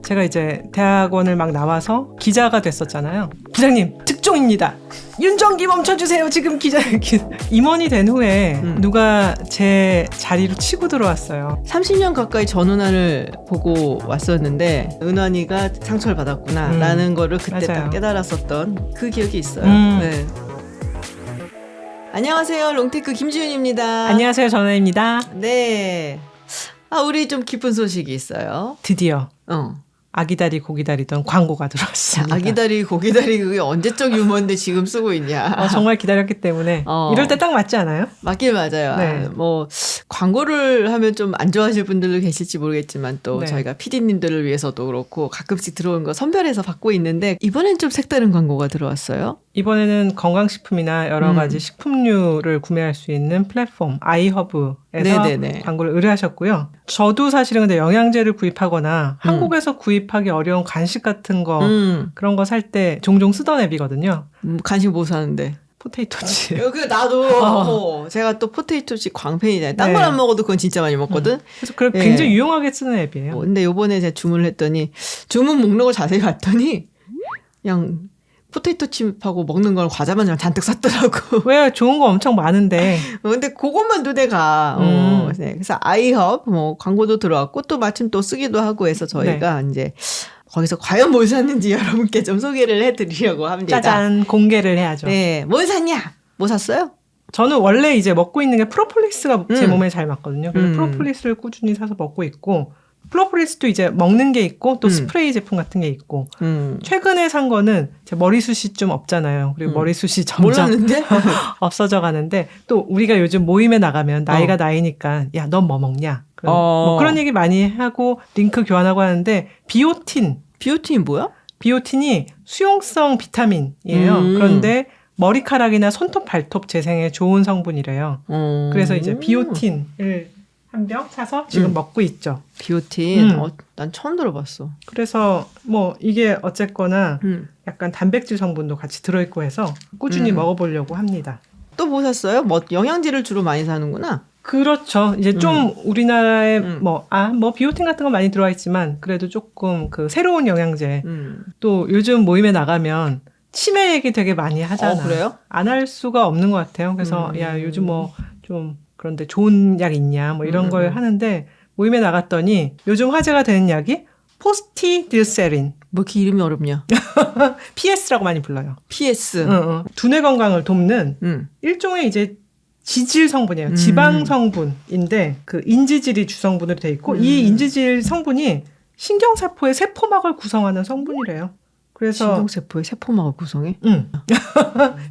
제가 이제 대학원을 막 나와서 기자가 됐었잖아요. 부장님 특종입니다. 윤정기 멈춰주세요. 지금 기자 임원이 된 후에 누가 제 자리로 치고 들어왔어요. 30년 가까이 전은아를 보고 왔었는데 은환이가 상처를 받았구나 라는 거를 그때 맞아요. 딱 깨달았었던 그 기억이 있어요. 네. 안녕하세요. 롱테크 김지윤입니다. 안녕하세요. 전화입니다. 네. 우리 좀 기쁜 소식이 있어요. 드디어 어. 아기다리 고기다리던 광고가 들어왔습니다. 아기다리 고기다리 그게 언제적 유머인데 지금 쓰고 있냐. 정말 기다렸기 때문에 이럴 때 딱 맞지 않아요? 맞긴 맞아요. 네. 뭐 광고를 하면 좀 안 좋아하실 분들도 계실지 모르겠지만 또 네. 저희가 PD님들을 위해서도 그렇고 가끔씩 들어온 거 선별해서 받고 있는데 이번엔 좀 색다른 광고가 들어왔어요. 이번에는 건강식품이나 여러 가지 식품류를 구매할 수 있는 플랫폼 아이허브에서 네네네. 광고를 의뢰하셨고요. 저도 사실은 근데 영양제를 구입하거나 한국에서 구입하기 어려운 간식 같은 거 그런 거 살 때 종종 쓰던 앱이거든요. 간식 뭐 사는데? 포테이토칩. 그 나도 제가 또 포테이토칩 광팬이잖아요. 딴 건 안 먹어도 그건 진짜 많이 먹거든. 그래서 그걸 굉장히 유용하게 쓰는 앱이에요. 근데 요번에 제가 주문을 했더니 주문 목록을 자세히 봤더니 그냥 포테이토칩하고 먹는 걸 과자만 잔뜩 샀더라고. 왜 좋은 거 엄청 많은데. 근데 그것만 눈에 가. 네. 그래서 아이헙 뭐 광고도 들어왔고 또 마침 또 쓰기도 하고 해서 저희가 이제 거기서 과연 뭘 샀는지 여러분께 좀 소개를 해드리려고 합니다. 짜잔, 공개를 해야죠. 네, 뭘 샀냐? 뭐 샀어요? 저는 원래 이제 먹고 있는 게 프로폴리스가 제 몸에 잘 맞거든요. 그래서 프로폴리스를 꾸준히 사서 먹고 있고, 프로폴리스도 이제 먹는 게 있고 또 스프레이 제품 같은 게 있고 최근에 산 거는 제 머리숱이 좀 없잖아요. 그리고 머리숱이 점점 몰랐는데? 없어져 가는데 또 우리가 요즘 모임에 나가면 나이가 나이니까 야, 넌 뭐 먹냐? 뭐 그런 얘기 많이 하고 링크 교환하고 하는데 비오틴이 뭐야? 비오틴이 수용성 비타민이에요. 그런데 머리카락이나 손톱 발톱 재생에 좋은 성분이래요. 그래서 이제 비오틴을 한 병 사서 지금 먹고 있죠. 비오틴? 난 처음 들어봤어. 그래서 뭐 이게 어쨌거나 약간 단백질 성분도 같이 들어있고 해서 꾸준히 먹어보려고 합니다. 또 뭐 샀어요? 뭐 영양제를 주로 많이 사는구나. 그렇죠. 이제 좀 우리나라에 뭐 비오틴 같은 건 많이 들어와 있지만 그래도 조금 그 새로운 영양제 또 요즘 모임에 나가면 치매 얘기 되게 많이 하잖아. 그래요? 안 할 수가 없는 것 같아요. 그래서 야, 요즘 뭐 좀 그런데 좋은 약 있냐 뭐 이런 걸 하는데 모임에 나갔더니 요즘 화제가 되는 약이 포스티딜세린. 뭐 이렇게 이름이 어렵냐? PS라고 많이 불러요. PS. 두뇌 건강을 돕는 일종의 이제 지질 성분이에요. 지방 성분인데 그 인지질이 주성분으로 돼 있고 이 인지질 성분이 신경세포의 세포막을 구성하는 성분이래요. 그래서 신경세포의 세포막을 구성해?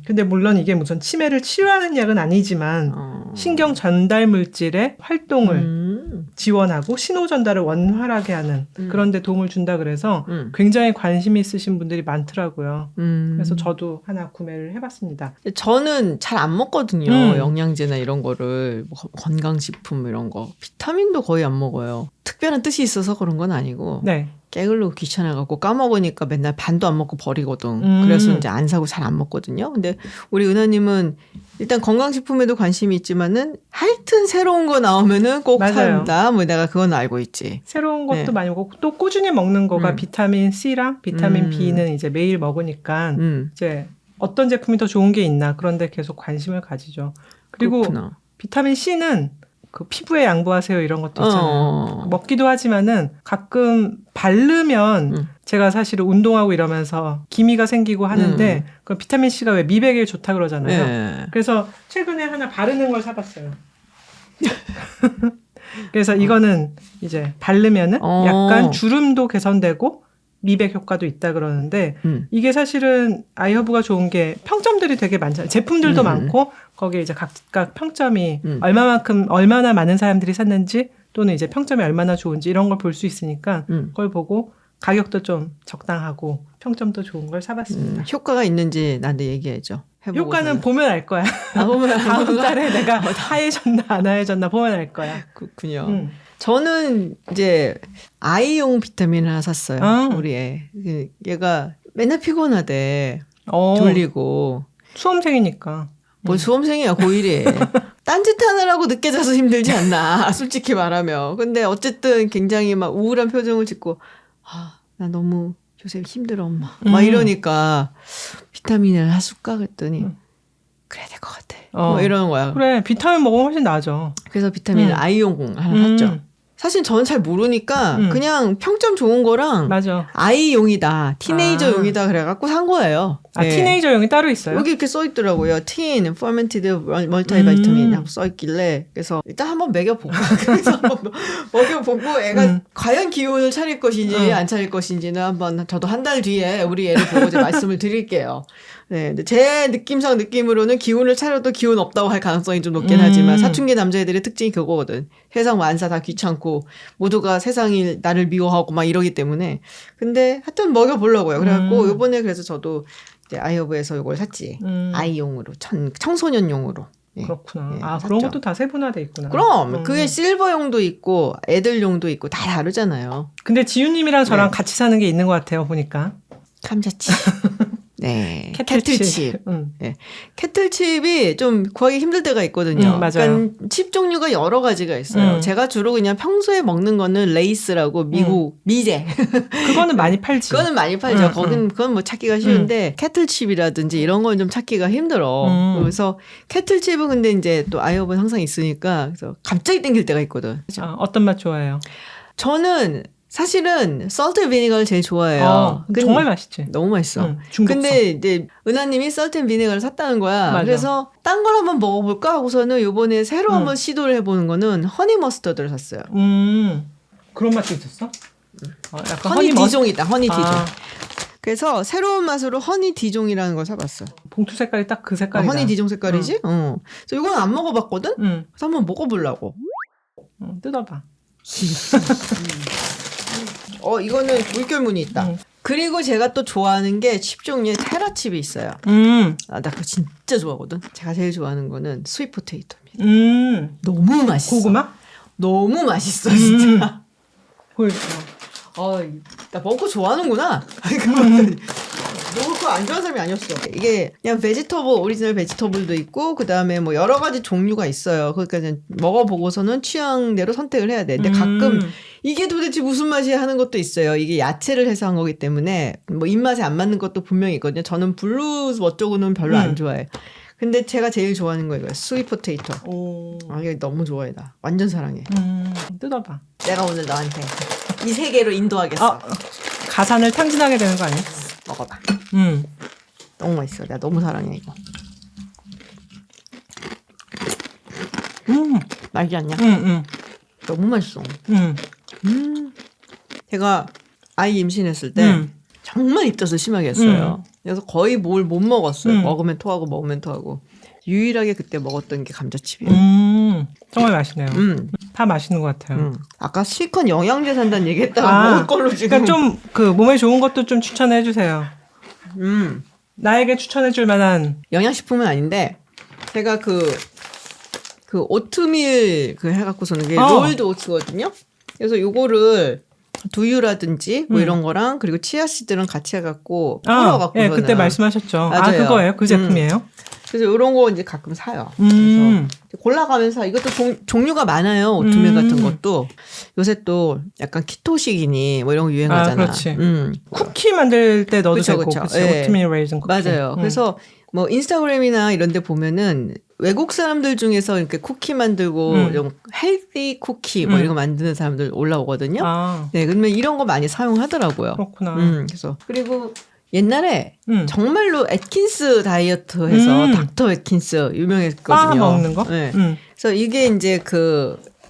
근데 물론 이게 무슨 치매를 치료하는 약은 아니지만 신경 전달 물질의 활동을 지원하고 신호 전달을 원활하게 하는 그런 데 도움을 준다 그래서 굉장히 관심이 있으신 분들이 많더라고요. 그래서 저도 하나 구매를 해봤습니다. 저는 잘 안 먹거든요. 영양제나 이런 거를 뭐 건강식품 이런 거. 비타민도 거의 안 먹어요. 특별한 뜻이 있어서 그런 건 아니고 네. 깨글로 귀찮아갖고 까먹으니까 맨날 반도 안 먹고 버리거든. 그래서 이제 안 사고 잘 안 먹거든요. 근데 우리 은하님은 일단 건강식품에도 관심이 있지만은 하여튼 새로운 거 나오면은 꼭 산다. 뭐 내가 그건 알고 있지. 새로운 것도 많이 먹고 또 꾸준히 먹는 거가 비타민 C랑 비타민 B는 이제 매일 먹으니까 이제 어떤 제품이 더 좋은 게 있나 그런데 계속 관심을 가지죠. 그리고 그렇구나. 비타민 C는 그 피부에 양보하세요 이런 것도 있잖아요. 먹기도 하지만은 가끔 바르면 제가 사실은 운동하고 이러면서 기미가 생기고 하는데 그 비타민 C가 왜 미백에 좋다 그러잖아요. 네. 그래서 최근에 하나 바르는 걸 사봤어요. 그래서 이거는 이제 바르면은 약간 주름도 개선되고 미백 효과도 있다 그러는데 이게 사실은 아이허브가 좋은 게 평점들이 되게 많잖아요. 제품들도 많고 거기에 이제 각각 평점이 얼마나 많은 사람들이 샀는지 또는 이제 평점이 얼마나 좋은지 이런 걸 볼 수 있으니까 그걸 보고 가격도 좀 적당하고 평점도 좋은 걸 사봤습니다. 효과가 있는지 나한테 얘기해줘. 효과는 보면 알 거야. 다음 달에 내가 하얘졌나 안 하얘졌나 보면 알 거야. 그렇군요. 저는 이제 아이용 비타민 하나 샀어요. 우리 애. 얘가 맨날 피곤하대. 졸리고. 수험생이니까. 뭐 수험생이야 고1이에. 딴짓 하느라고 늦게 자서 힘들지 않나. 솔직히 말하면. 근데 어쨌든 굉장히 막 우울한 표정을 짓고 나 너무 요새 힘들어 엄마. 막 이러니까 비타민을 하실까 그랬더니 그래야 될 것 같아. 뭐 이러는 거야. 그래 비타민 먹으면 훨씬 나아져. 그래서 비타민 I용 하나 샀죠. 사실 저는 잘 모르니까 그냥 평점 좋은 거랑 맞아. 아이용이다, 티네이저용이다 그래갖고 산 거예요. 아 네. 티네이저용이 따로 있어요? 여기 이렇게 써 있더라고요. Teen, Fermented Multivitamin 하고 써 있길래 그래서 일단 한번 먹여보고 그래서 한번 먹여보고 애가 과연 기운을 차릴 것인지 안 차릴 것인지는 한번 저도 한 달 뒤에 우리 애를 보고 이제 말씀을 드릴게요. 네, 근데 제 느낌으로는 기운을 차려도 기운 없다고 할 가능성이 좀 높긴 하지만 사춘기 남자애들의 특징이 그거거든. 세상 만사 다 귀찮고 모두가 세상이 나를 미워하고 막 이러기 때문에. 근데 하여튼 먹여보려고요. 그래갖고 요번에 그래서 저도 이제 아이허브에서 이걸 샀지. 아이용으로 청소년용으로. 예. 그렇구나. 예, 아 샀죠. 그런 것도 다 세분화돼 있구나. 그럼 그게 실버용도 있고 애들용도 있고 다 다르잖아요. 근데 지윤님이랑 저랑 같이 사는 게 있는 것 같아요 보니까. 감자칩. 네. 캐틀칩. 네. 캐틀칩이 좀 구하기 힘들 때가 있거든요. 맞아요. 그러니까 칩 종류가 여러 가지가 있어요. 제가 주로 그냥 평소에 먹는 거는 레이스라고 미국 미제. 그거는 많이 팔지. 그거는 많이 팔죠. 그건 뭐 찾기가 쉬운데 캐틀칩이라든지 이런 건 좀 찾기가 힘들어. 그래서 캐틀칩은 근데 이제 또 아이허브는 항상 있으니까 그래서 갑자기 땡길 때가 있거든. 아, 어떤 맛 좋아해요? 저는 사실은 솔트 비니거를 제일 좋아해요. 정말 맛있지. 너무 맛있어. 중독성. 근데 이제 은하님이 솔트 비니거를 샀다는 거야. 맞아. 그래서 딴 걸 한번 먹어볼까 하고서는 요번에 새로 한번 시도를 해보는 거는 허니 머스터드를 샀어요. 그런 맛도 있었어? 약간 허니 디종이다. 허니 디종. 아. 그래서 새로운 맛으로 허니 디종이라는 걸 사봤어. 봉투 색깔이 딱 그 색깔이다. 허니 디종 색깔이지? 그래서 이건 안 먹어봤거든? 그래서 한번 먹어보려고. 뜯어봐. 이거는 물결무늬 있다. 그리고 제가 또 좋아하는 게 칩 종류에 테라칩이 있어요. 나 그거 진짜 좋아하거든. 제가 제일 좋아하는 거는 스윗 포테이토입니다. 너무 맛있어. 고구마? 너무 맛있어 진짜. 보여줘. 나 먹고 좋아하는구나. 너무 그거 안 좋아하는 사람이 아니었어. 이게 그냥 오리지널 베지터블도 있고 그다음에 뭐 여러 가지 종류가 있어요. 그러니까 그냥 먹어보고서는 취향대로 선택을 해야 돼. 근데 가끔 이게 도대체 무슨 맛이야 하는 것도 있어요. 이게 야채를 해서 한 거기 때문에 뭐 입맛에 안 맞는 것도 분명히 있거든요. 저는 블루 어쩌고는 별로 안 좋아해. 근데 제가 제일 좋아하는 거 이거야. 스윗 포테이토. 이게 너무 좋아해 나. 완전 사랑해. 뜯어봐. 내가 오늘 너한테 이 세계로 인도하겠어. 가산을 탕진하게 되는 거 아니야? 먹어봐. 너무 맛있어. 내가 너무 사랑해 이거. 맛있지 않냐? 너무 맛있어. 제가 아이 임신했을 때 정말 입덧을 심하게 했어요. 그래서 거의 뭘 못 먹었어요. 먹으면 토하고. 유일하게 그때 먹었던 게 감자칩이에요. 정말 맛있네요. 다 맛있는 것 같아요. 아까 실컷 영양제 산다는 얘기했다가 먹을 걸로 지금. 그러니까 좀 그 몸에 좋은 것도 좀 추천해 주세요. 나에게 추천해 줄 만한 영양식품은 아닌데 제가 그 오트밀 해갖고서는 이게 롤드 오츠거든요. 그래서 요거를 두유라든지 뭐 이런 거랑 그리고 치아씨드랑 같이 해갖고 뿌려갖고. 예, 그때 말씀하셨죠. 맞아요. 그거예요? 그 제품이에요? 그래서 이런 거 이제 가끔 사요. 그래서 골라가면서 이것도 종류가 많아요. 오트밀 같은 것도. 요새 또 약간 키토식이니 뭐 이런 거 유행하잖아. 그렇지. 쿠키 만들 때 넣어도 되고. 그쵸. 그치? 네. 오트밀 레이즌 쿠키. 맞아요. 그래서 뭐 인스타그램이나 이런 데 보면은 외국 사람들 중에서 이렇게 쿠키 만들고 좀 헬시 쿠키 뭐 이런 거 만드는 사람들 올라오거든요. 네, 그러면 이런 거 많이 사용하더라고요. 그렇구나. 그래서 그리고 옛날에 정말로 애킨스 다이어트 해서 닥터 애킨스 유명했거든요. 먹는 거? 네. 그래서 이게 이제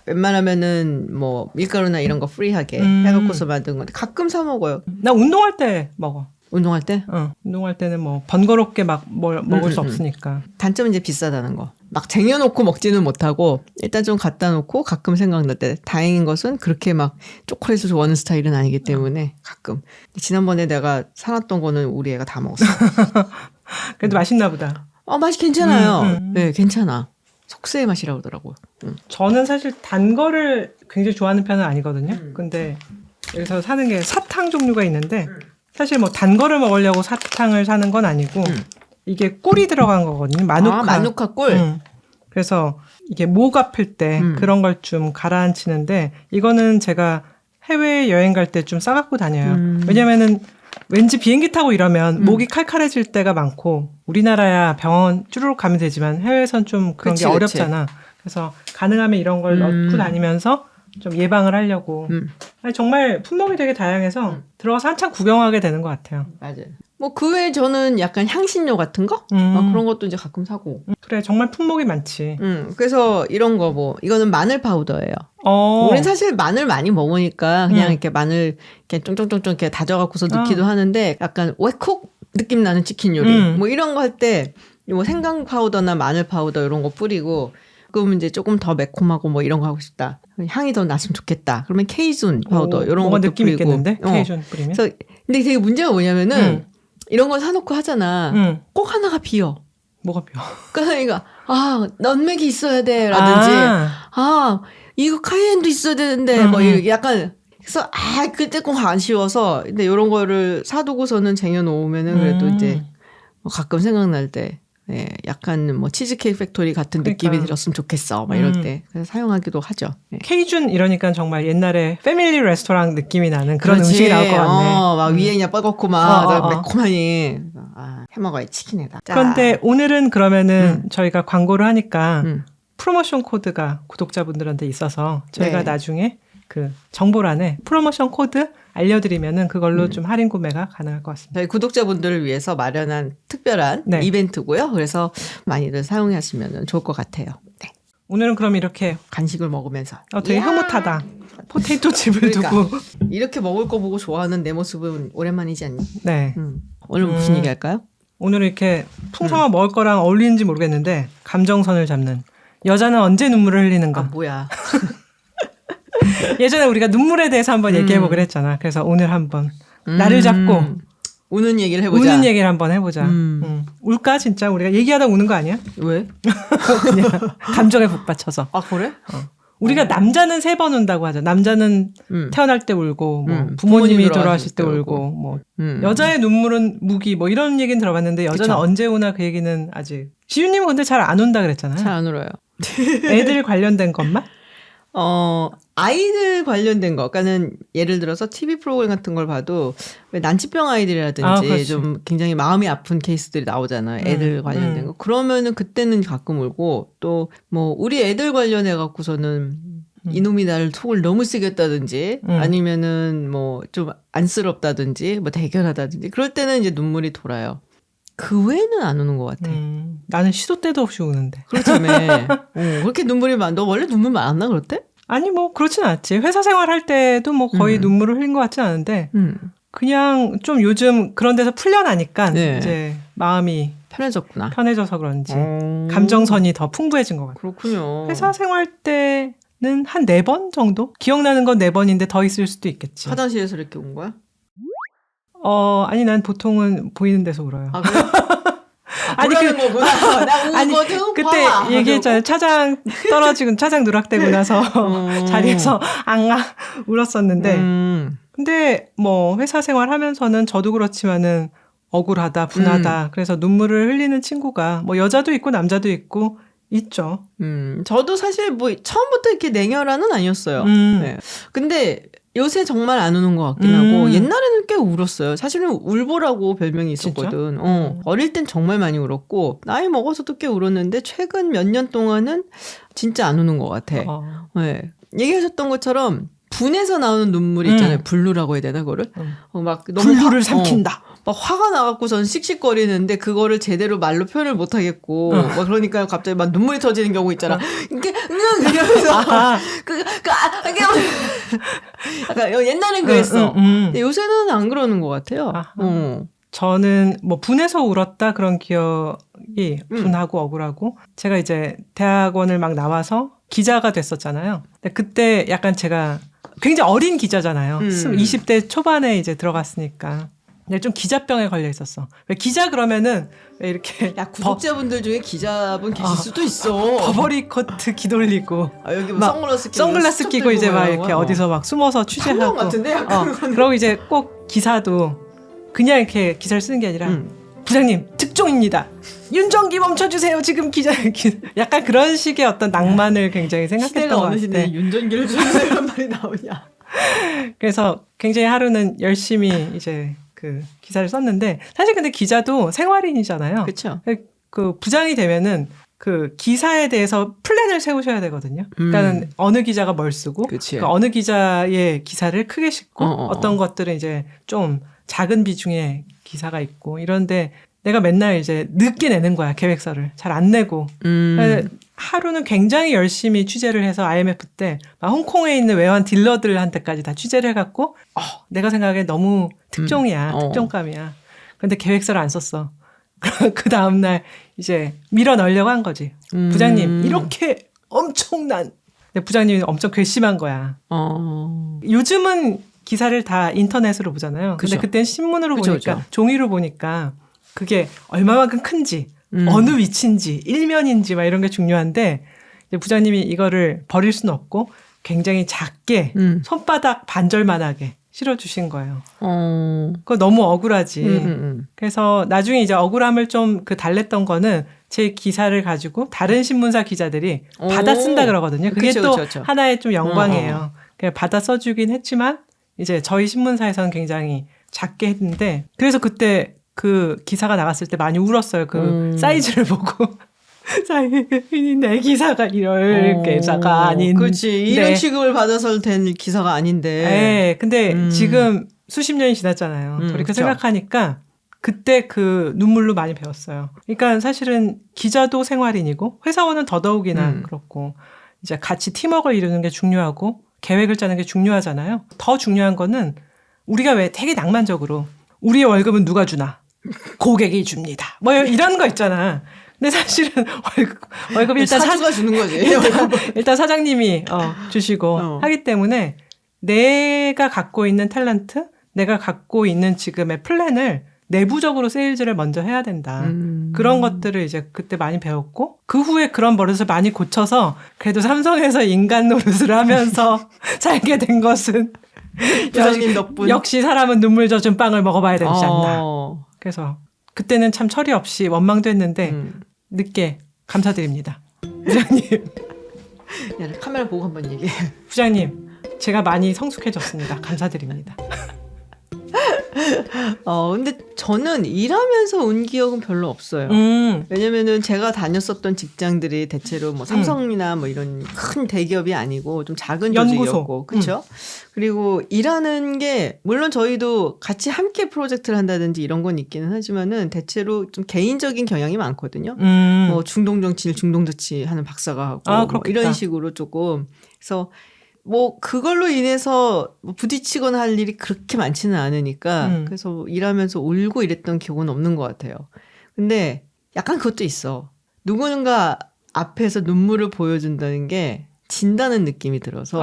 웬만하면은 뭐 밀가루나 이런 거 프리하게 해갖고서 만든 건데 가끔 사 먹어요. 나 운동할 때 먹어. 운동할 때? 운동할 때는 뭐 번거롭게 막 먹을 수 없으니까. 단점은 이제 비싸다는 거. 막 쟁여놓고 먹지는 못하고 일단 좀 갖다 놓고 가끔 생각날 때. 다행인 것은 그렇게 막 초콜릿을 좋아하는 스타일은 아니기 때문에 가끔. 지난번에 내가 사놨던 거는 우리 애가 다 먹었어. 그래도 맛있나 보다. 맛이 괜찮아요. 네, 괜찮아. 속세의 맛이라고 그러더라고요. 저는 사실 단 거를 굉장히 좋아하는 편은 아니거든요. 근데 여기서 사는 게 사탕 종류가 있는데 사실 뭐 단 거를 먹으려고 사탕을 사는 건 아니고 이게 꿀이 들어간 거거든요. 마누카 꿀. 그래서 이게 목 아플 때 그런 걸 좀 가라앉히는데 이거는 제가 해외 여행 갈 때 좀 싸갖고 다녀요. 왜냐면은 왠지 비행기 타고 이러면 목이 칼칼해질 때가 많고 우리나라야 병원 쭈루룩 가면 되지만 해외에선 좀 그런 게 어렵잖아. 그래서 가능하면 이런 걸 넣고 다니면서 좀 예방을 하려고. 아니, 정말 품목이 되게 다양해서 들어가서 한참 구경하게 되는 것 같아요. 맞아요. 뭐 그 외에 저는 약간 향신료 같은 거? 막 그런 것도 이제 가끔 사고. 그래, 정말 품목이 많지. 그래서 이런 거 뭐 이거는 마늘 파우더예요. 우린 사실 마늘 많이 먹으니까 그냥 이렇게 마늘 이렇게 쫑쫑쫑쫑 이렇게 다져갖고서 넣기도 하는데 약간 웨콕 느낌 나는 치킨 요리 뭐 이런 거 할 때 뭐 생강 파우더나 마늘 파우더 이런 거 뿌리고 그러면 이제 조금 더 매콤하고 뭐 이런 거 하고 싶다. 향이 더 났으면 좋겠다. 그러면 케이준 파우더 이런 것도 느낌 뿌리고. 있겠는데? 케이준 뿌리면. 그래서 근데 되게 문제가 뭐냐면은 이런 거 사놓고 하잖아. 꼭 하나가 비어. 뭐가 비어? 그러니까 넌맥이 있어야 돼라든지 이거 카이엔도 있어야 되는데 뭐 이렇게 약간 그래서 그때 꼭 아쉬워서 근데 이런 거를 사두고서는 쟁여놓으면은 그래도 이제 뭐 가끔 생각날 때 약간 뭐 치즈케이크 팩토리 같은 느낌이 들었으면 좋겠어 막 이럴 때 그래서 사용하기도 하죠. 케이준 이러니까 정말 옛날에 패밀리 레스토랑 느낌이 나는 그런 그렇지. 음식이 나올 것 같네. 막 위에 그냥 뻐겁고 막 매콤하니 해먹어야 치킨에다. 그런데 오늘은 그러면은 저희가 광고를 하니까 프로모션 코드가 구독자분들한테 있어서 저희가 나중에 그 정보란에 프로모션 코드 알려드리면은 그걸로 좀 할인 구매가 가능할 것 같습니다. 저희 구독자분들을 위해서 마련한 특별한 이벤트고요. 그래서 많이들 사용하시면 좋을 것 같아요. 네. 오늘은 그럼 이렇게 간식을 먹으면서 되게 흐뭇하다. 포테이토 칩을 두고 이렇게 먹을 거 보고 좋아하는 내 모습은 오랜만이지 않니? 네. 오늘 무슨 얘기 할까요? 오늘은 이렇게 풍성한 먹을 거랑 어울리는지 모르겠는데 감정선을 잡는 여자는 언제 눈물을 흘리는가. 뭐야. 예전에 우리가 눈물에 대해서 한번 얘기해보기로 했잖아. 그래서 오늘 한번 나를 잡고 우는 얘기를 해보자. 우는 얘기를 한번 해보자. 울까 진짜 우리가 얘기하다 우는 거 아니야? 왜? 그냥 감정에 북받쳐서. 그래? 우리가 남자는 3번 운다고 하죠. 남자는 태어날 때 울고 뭐 부모님이 돌아가실 때 울고 뭐 여자의 눈물은 무기 뭐 이런 얘기는 들어봤는데 여자는 언제 우나 그 얘기는 아직. 지윤님은 근데 잘 안 운다 그랬잖아요. 잘 안 울어요. 애들 관련된 것만? 아이들 관련된 거. 그러니까는 예를 들어서 TV 프로그램 같은 걸 봐도 왜 난치병 아이들이라든지 좀 굉장히 마음이 아픈 케이스들이 나오잖아요. 애들 관련된 거. 그러면은 그때는 가끔 울고 또 뭐 우리 애들 관련해 갖고서는 이놈이 나를 속을 너무 쓰겠다든지 아니면은 뭐 좀 안쓰럽다든지 뭐 대견하다든지 그럴 때는 이제 눈물이 돌아요. 그 외에는 안 우는 것 같아. 나는 시도 때도 없이 우는데. 그렇다며. 그렇게 눈물이 너 원래 눈물 많았나 그럴 때? 아니 뭐 그렇진 않지. 회사 생활할 때도 뭐 거의 눈물을 흘린 것 같진 않은데 그냥 좀 요즘 그런 데서 풀려나니까 이제 마음이 편해져서 그런지 감정선이 더 풍부해진 것 같아요. 그렇군요. 회사 생활 때는 한 4번 정도? 기억나는 건 4번인데 더 있을 수도 있겠지. 화장실에서 이렇게 운 거야? 아니 난 보통은 보이는 데서 울어요. 그래? 아니 거구나. 나 아니 그때 얘기했잖아요. 차장 떨어지고 차장 누락되고 나서 자리에서 앙아 울었었는데 근데 뭐 회사 생활하면서는 저도 그렇지만은 억울하다 분하다 그래서 눈물을 흘리는 친구가 뭐 여자도 있고 남자도 있고 있죠. 저도 사실 뭐 처음부터 이렇게 냉혈한은 아니었어요. 네. 근데 요새 정말 안 우는 것 같긴 하고 옛날에는 꽤 울었어요. 사실은 울보라고 별명이 있었거든. 어릴 땐 정말 많이 울었고 나이 먹어서도 꽤 울었는데 최근 몇 년 동안은 진짜 안 우는 것 같아. 네. 얘기하셨던 것처럼 분에서 나오는 눈물이 있잖아요. 분루라고 해야 되나 그거를? 막 너무 분루를 삼킨다. 막 화가 나갖고선 씩씩거리는데 그거를 제대로 말로 표현을 못 하겠고 막 그러니까 갑자기 막 눈물이 터지는 경우 있잖아. 이게 이러면서 약간 옛날엔 그랬어. 근데 요새는 안 그러는 것 같아요. 저는 뭐 분해서 울었다 그런 기억이 분하고 억울하고 제가 이제 대학원을 막 나와서 기자가 됐었잖아요. 근데 그때 약간 제가 굉장히 어린 기자잖아요. 20대 초반에 이제 들어갔으니까. 좀 기자병에 걸려 있었어. 왜 기자 그러면은 왜 이렇게 구독자분들 중에 기자분 계실 수도 있어. 버버리 코트 기돌리고 여기 뭐 선글라스 끼고 이제 막 이렇게 어디서 막 숨어서 취재하고 같은데? 그러고 이제 꼭 기사도 그냥 이렇게 기사를 쓰는 게 아니라 부장님 특종입니다. 윤정기 멈춰주세요. 지금 기자 약간 그런 식의 어떤 낭만을 굉장히 생각했던 것 같아. 시대가 어느 시대에 윤정기를 주세요란 말이 나오냐. 그래서 굉장히 하루는 열심히 이제 그 기사를 썼는데 사실 근데 기자도 생활인이잖아요. 그렇죠. 그 부장이 되면은 그 기사에 대해서 플랜을 세우셔야 되거든요. 그러니까 어느 기자가 뭘 쓰고 그러니까 어느 기자의 기사를 크게 싣고 어떤 것들은 이제 좀 작은 비중의 기사가 있고 이런데 내가 맨날 이제 늦게 내는 거야. 계획서를. 잘 안 내고. 하루는 굉장히 열심히 취재를 해서 IMF 때 막 홍콩에 있는 외환 딜러들한테까지 다 취재를 해갖고 내가 생각에 너무 특종이야. 특종감이야. 근데 계획서를 안 썼어. 그 다음날 이제 밀어 넣으려고 한 거지. 부장님 이렇게 엄청난. 근데 부장님이 엄청 괘씸한 거야. 요즘은 기사를 다 인터넷으로 보잖아요. 근데 그땐 신문으로 보니까 종이로 보니까 그게 얼마만큼 큰지 어느 위치인지 일면인지 막 이런 게 중요한데 이제 부장님이 이거를 버릴 수는 없고 굉장히 작게 손바닥 반절만하게 실어주신 거예요. 그거 너무 억울하지. 그래서 나중에 이제 억울함을 좀 그 달랬던 거는 제 기사를 가지고 다른 신문사 기자들이 받아 쓴다 그러거든요. 그게 그쵸, 또 그쵸. 하나의 좀 영광이에요. 그냥 받아 써주긴 했지만 이제 저희 신문사에서는 굉장히 작게 했는데 그래서 그때 그 기사가 나갔을 때 많이 울었어요. 그 사이즈를 보고. 내 기사가 이럴 기사가 아닌데. 그렇지. 이런 취급을 받아서 된 기사가 아닌데. 네. 근데 지금 수십 년이 지났잖아요. 돌이켜 그렇죠. 생각하니까 그때 그 눈물로 많이 배웠어요. 그러니까 사실은 기자도 생활인이고 회사원은 더더욱이나 그렇고 이제 같이 팀워크를 이루는 게 중요하고 계획을 짜는 게 중요하잖아요. 더 중요한 거는 우리가 왜 되게 낭만적으로 우리의 월급은 누가 주나? 고객이 줍니다. 뭐 이런 거 있잖아. 근데 사실은 월급 일단 사주가 주는 거지. 일단 사장님이 주시고 하기 때문에 내가 갖고 있는 탤런트, 내가 갖고 있는 지금의 플랜을 내부적으로 세일즈를 먼저 해야 된다. 그런 것들을 이제 그때 많이 배웠고 그 후에 그런 버릇을 많이 고쳐서 그래도 삼성에서 인간 노릇을 하면서 살게 된 것은 부장님 덕분. 역시 사람은 눈물 젖은 빵을 먹어봐야 되지 않나. 그래서 그때는 참 처리 없이 원망도 했는데 늦게 감사드립니다. 부장님. 야, 카메라 보고 한번 얘기해. 부장님, 제가 많이 성숙해졌습니다. 감사드립니다. 근데 저는 일하면서 운 기억은 별로 없어요. 왜냐면은 제가 다녔었던 직장들이 대체로 뭐 삼성이나 뭐 이런 큰 대기업이 아니고 좀 작은 조직이었고, 그렇죠? 그리고 일하는 게 물론 저희도 같이 함께 프로젝트를 한다든지 이런 건 있기는 하지만은 대체로 좀 개인적인 경향이 많거든요. 뭐 중동 정치를 중동 정치 하는 박사가 하고 뭐 이런 식으로 조금 그래서. 뭐 그걸로 인해서 부딪히거나 할 일이 그렇게 많지는 않으니까 그래서 일하면서 울고 이랬던 기억은 없는 것 같아요. 근데 약간 그것도 있어. 누군가 앞에서 눈물을 보여준다는 게 진다는 느낌이 들어서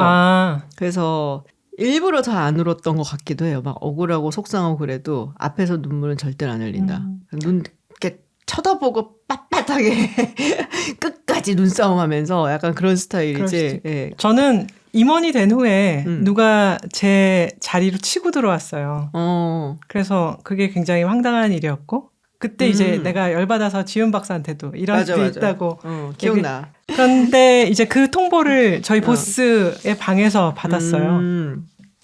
그래서 일부러 더 안 울었던 것 같기도 해요. 막 억울하고 속상하고 그래도 앞에서 눈물은 절대 안 흘린다. 눈 이렇게 쳐다보고 빳빳하게 끝까지 눈싸움하면서 약간 그런 스타일이지. 예. 저는 임원이 된 후에 누가 제 자리로 치고 들어왔어요. 그래서 그게 굉장히 황당한 일이었고 그때 이제 내가 열받아서 지훈 박사한테도 이런 게 있다고 기억나. 그런데 이제 그 통보를 저희 보스의 방에서 받았어요.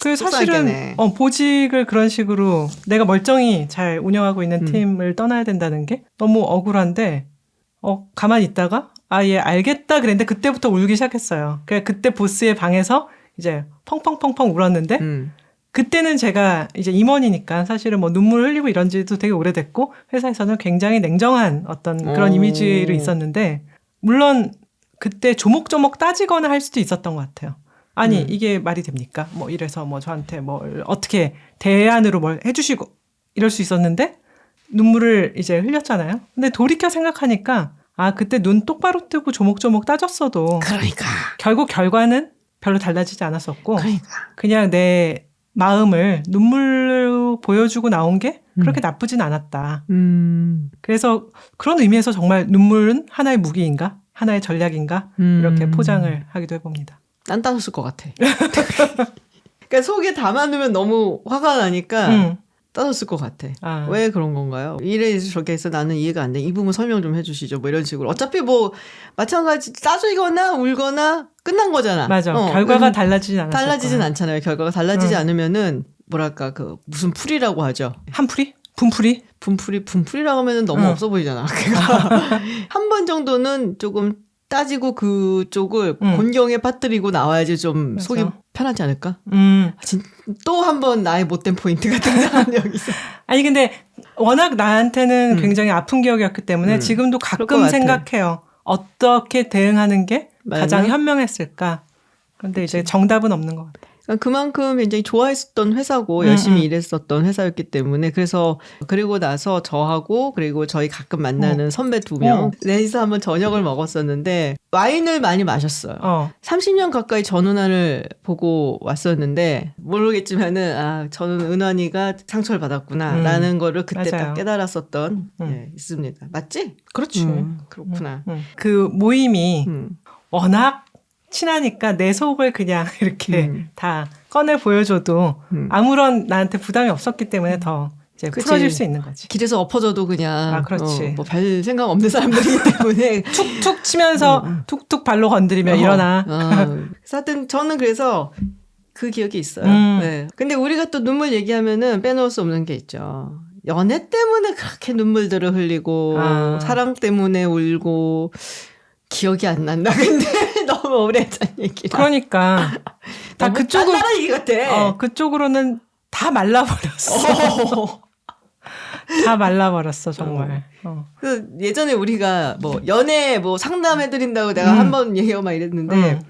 그 사실은 보직을 그런 식으로 내가 멀쩡히 잘 운영하고 있는 팀을 떠나야 된다는 게 너무 억울한데 가만히 있다가 예, 알겠다 그랬는데 그때부터 울기 시작했어요. 그때 보스의 방에서 이제 펑펑펑펑 울었는데 그때는 제가 이제 임원이니까 사실은 뭐 눈물 흘리고 이런 지도 되게 오래됐고 회사에서는 굉장히 냉정한 어떤 그런 이미지로 있었는데 물론 그때 조목조목 따지거나 할 수도 있었던 것 같아요. 아니 이게 말이 됩니까? 뭐 이래서 뭐 저한테 뭘 어떻게 대안으로 뭘 해주시고 이럴 수 있었는데 눈물을 이제 흘렸잖아요. 근데 돌이켜 생각하니까 그때 눈 똑바로 뜨고 조목조목 따졌어도 그러니까 결국 결과는 별로 달라지지 않았었고 그러니까. 그냥 내 마음을 눈물로 보여주고 나온 게 그렇게 나쁘진 않았다. 그래서 그런 의미에서 정말 눈물은 하나의 무기인가? 하나의 전략인가? 이렇게 포장을 하기도 해봅니다. 딴 따졌을 것 같아. 그러니까 속에 담아놓으면 너무 화가 나니까 따졌을 것 같아. 아. 왜 그런 건가요? 이래 저렇게 해서 나는 이해가 안 돼. 이 부분 설명 좀 해주시죠. 뭐 이런 식으로. 어차피 뭐 마찬가지 따지거나 울거나 끝난 거잖아. 맞아. 결과가 달라지진 않았을 달라지진 거야. 않잖아요. 결과가 달라지지 않으면은 뭐랄까 그 무슨 풀이라고 하죠. 한풀이? 분풀이? 분풀이라고 하면은 너무 없어 보이잖아. 그러니까 한 번 정도는 조금 따지고 그쪽을 곤경에 빠뜨리고 나와야지 좀 맞아. 속이 편하지 않을까? 또 한 번 나의 못된 포인트가 등장한 적이 있어. 아니 근데 워낙 나한테는 굉장히 아픈 기억이었기 때문에 지금도 그럴 것 가끔 같아. 생각해요. 어떻게 대응하는 게 맞아? 가장 현명했을까? 그런데 이제 정답은 없는 것 같아요. 그만큼 굉장히 좋아했었던 회사고 열심히 일했었던 회사였기 때문에 그래서 그리고 나서 저하고 그리고 저희 가끔 만나는 선배 2명 넷이서 한번 저녁을 먹었었는데 와인을 많이 마셨어요. 30년 가까이 전은아를 보고 왔었는데 모르겠지만은 저는 은환이가 상처를 받았구나 라는 거를 그때 맞아요. 딱 깨달았었던 있습니다. 맞지? 그렇지. 그렇구나. 그 모임이 워낙 친하니까 내 속을 그냥 이렇게 다 꺼내 보여줘도 아무런 나한테 부담이 없었기 때문에 더 이제 그치. 풀어질 수 있는 거지. 길에서 엎어져도 그냥 그렇지. 뭐 별 생각 없는 사람들이기 때문에 툭툭 치면서 툭툭 발로 건드리면 일어나. 하여튼 저는 그래서 그 기억이 있어요. 네. 근데 우리가 또 눈물 얘기하면은 빼놓을 수 없는 게 있죠. 연애 때문에 그렇게 눈물들을 흘리고 사랑 때문에 울고 기억이 안 난다. 근데 너무 오래전 얘기라. 그러니까 다 그쪽으로 딴 얘기 같아. 그쪽으로는 다 말라버렸어. 다 말라버렸어 정말. 그 예전에 우리가 뭐 연애 뭐 상담해드린다고 내가 한번 얘기하고 막 이랬는데